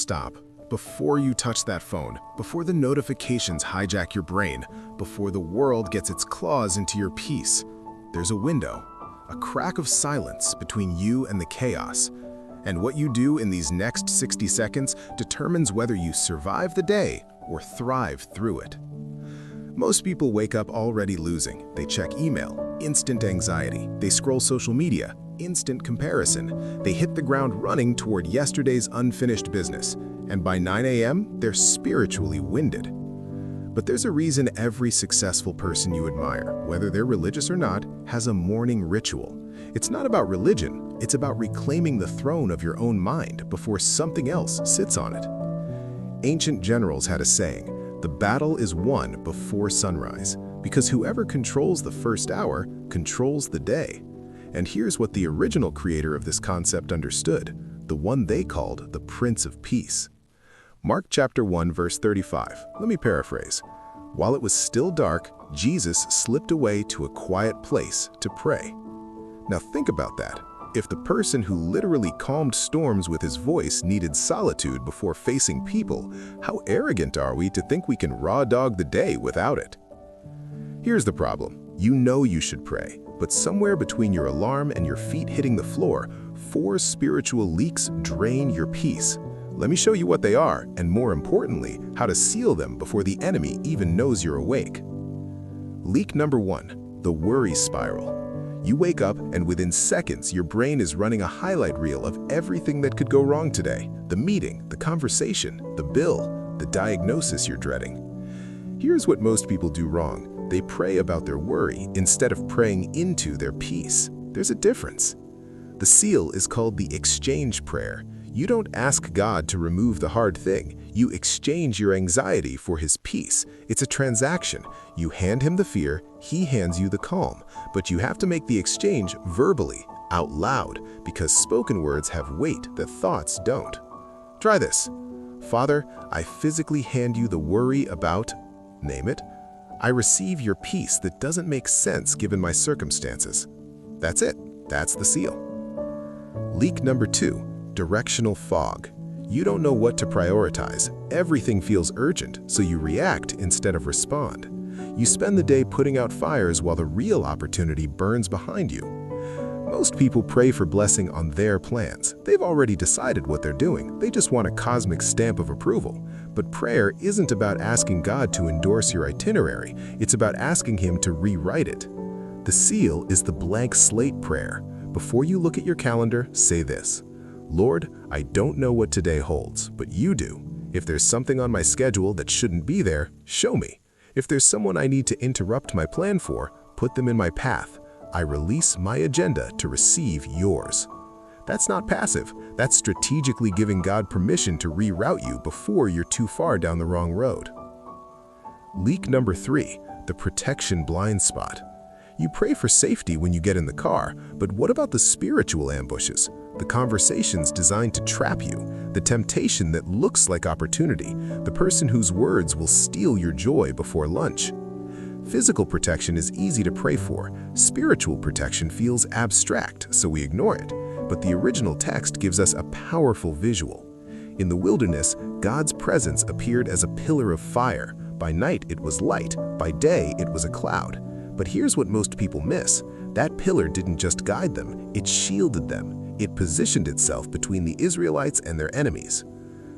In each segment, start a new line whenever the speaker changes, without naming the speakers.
stop. Before you touch that phone, before the notifications hijack your brain, before the world gets its claws into your peace, there's a window, a crack of silence between you and the chaos. And what you do in these next 60 seconds determines whether you survive the day or thrive through it. Most people wake up already losing. They check email, instant anxiety. They scroll social media, instant comparison. They hit the ground running toward yesterday's unfinished business. And by 9 a.m., they're spiritually winded. But there's a reason every successful person you admire, whether they're religious or not, has a morning ritual. It's not about religion, it's about reclaiming the throne of your own mind before something else sits on it. Ancient generals had a saying, "The battle is won before sunrise," because whoever controls the first hour controls the day. And here's what the original creator of this concept understood, the one they called the Prince of Peace. Mark chapter 1, verse 35. Let me paraphrase. While it was still dark, Jesus slipped away to a quiet place to pray. Now think about that. If the person who literally calmed storms with his voice needed solitude before facing people, how arrogant are we to think we can raw dog the day without it? Here's the problem. You know you should pray, but somewhere between your alarm and your feet hitting the floor, 4 spiritual leaks drain your peace. Let me show you what they are, and more importantly, how to seal them before the enemy even knows you're awake. Leak number 1, the worry spiral. You wake up and within seconds, your brain is running a highlight reel of everything that could go wrong today. The meeting, the conversation, the bill, the diagnosis you're dreading. Here's what most people do wrong. They pray about their worry instead of praying into their peace. There's a difference. The seal is called the exchange prayer. You don't ask God to remove the hard thing. You exchange your anxiety for His peace. It's a transaction. You hand Him the fear, He hands you the calm. But you have to make the exchange verbally, out loud, because spoken words have weight that thoughts don't. Try this. Father, I physically hand you the worry about, name it. I receive your peace that doesn't make sense given my circumstances. That's it. That's the seal. Leak number 2. Directional fog. You don't know what to prioritize. Everything feels urgent, so you react instead of respond. You spend the day putting out fires while the real opportunity burns behind you. Most people pray for blessing on their plans. They've already decided what they're doing. They just want a cosmic stamp of approval. But prayer isn't about asking God to endorse your itinerary. It's about asking Him to rewrite it. The seal is the blank slate prayer. Before you look at your calendar, say this. Lord, I don't know what today holds, but you do. If there's something on my schedule that shouldn't be there, show me. If there's someone I need to interrupt my plan for, put them in my path. I release my agenda to receive yours. That's not passive. That's strategically giving God permission to reroute you before you're too far down the wrong road. Leak number 3, the protection blind spot. You pray for safety when you get in the car, but what about the spiritual ambushes? The conversations designed to trap you, the temptation that looks like opportunity, the person whose words will steal your joy before lunch. Physical protection is easy to pray for. Spiritual protection feels abstract, so we ignore it. But the original text gives us a powerful visual. In the wilderness, God's presence appeared as a pillar of fire. By night, it was light. By day, it was a cloud. But here's what most people miss. That pillar didn't just guide them, it shielded them. It positioned itself between the Israelites and their enemies.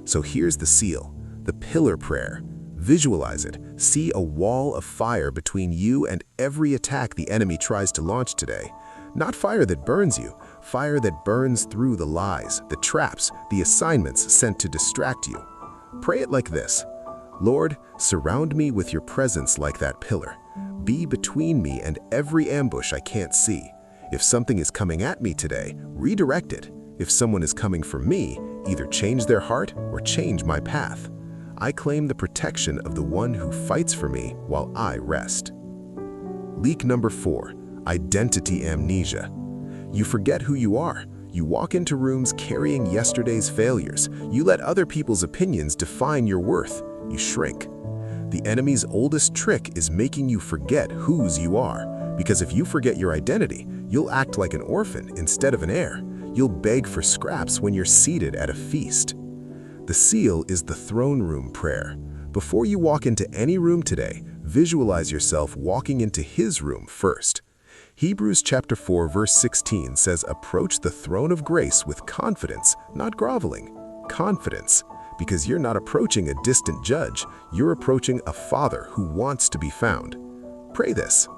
So here's the seal, the pillar prayer. Visualize it. See a wall of fire between you and every attack the enemy tries to launch today. Not fire that burns you, fire that burns through the lies, the traps, the assignments sent to distract you. Pray it like this. Lord, surround me with your presence like that pillar. Be between me and every ambush I can't see. If something is coming at me today, redirect it. If someone is coming for me, either change their heart or change my path. I claim the protection of the one who fights for me while I rest. Leak number 4, identity amnesia. You forget who you are. You walk into rooms carrying yesterday's failures. You let other people's opinions define your worth. You shrink. The enemy's oldest trick is making you forget whose you are. Because if you forget your identity, you'll act like an orphan instead of an heir. You'll beg for scraps when you're seated at a feast. The seal is the throne room prayer. Before you walk into any room today, visualize yourself walking into His room first. Hebrews chapter 4 verse 16 says, "Approach the throne of grace with confidence, not groveling." Confidence, because you're not approaching a distant judge, you're approaching a Father who wants to be found. Pray this: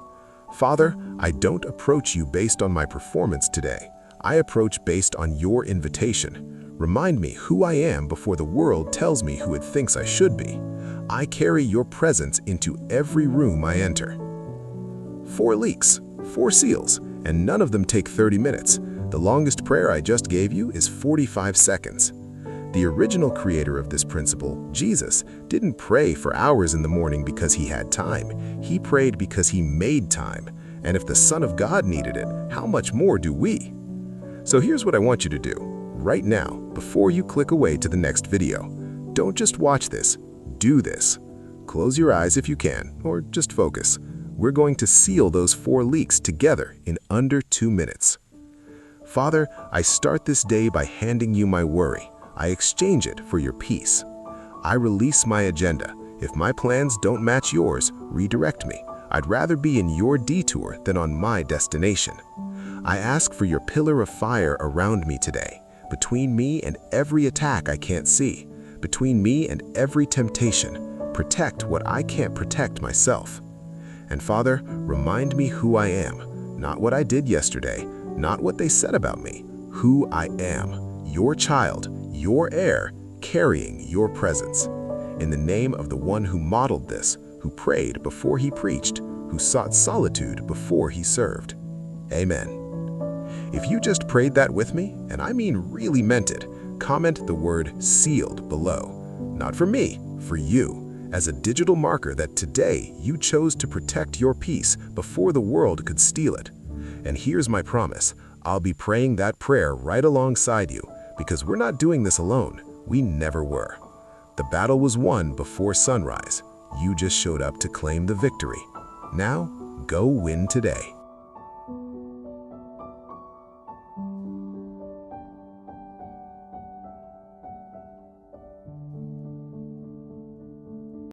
Father, I don't approach you based on my performance today. I approach based on your invitation. Remind me who I am before the world tells me who it thinks I should be. I carry your presence into every room I enter. 4 leaks, 4 seals, and none of them take 30 minutes. The longest prayer I just gave you is 45 seconds. The original creator of this principle, Jesus, didn't pray for hours in the morning because he had time. He prayed because he made time. And if the Son of God needed it, how much more do we? So here's what I want you to do. Right now, before you click away to the next video, don't just watch this, do this. Close your eyes if you can, or just focus. We're going to seal those 4 leaks together in under 2 minutes. Father, I start this day by handing you my worry. I exchange it for your peace. I release my agenda. If my plans don't match yours, redirect me. I'd rather be in your detour than on my destination. I ask for your pillar of fire around me today, between me and every attack I can't see, between me and every temptation. Protect what I can't protect myself. And Father, remind me who I am, not what I did yesterday, not what they said about me, who I am, your child, your heir, carrying your presence. In the name of the one who modeled this, who prayed before he preached, who sought solitude before he served. Amen. If you just prayed that with me, and I mean really meant it, comment the word "sealed" below. Not for me, for you, as a digital marker that today you chose to protect your peace before the world could steal it. And here's my promise, I'll be praying that prayer right alongside you, because we're not doing this alone. We never were. The battle was won before sunrise. You just showed up to claim the victory. Now, go win today.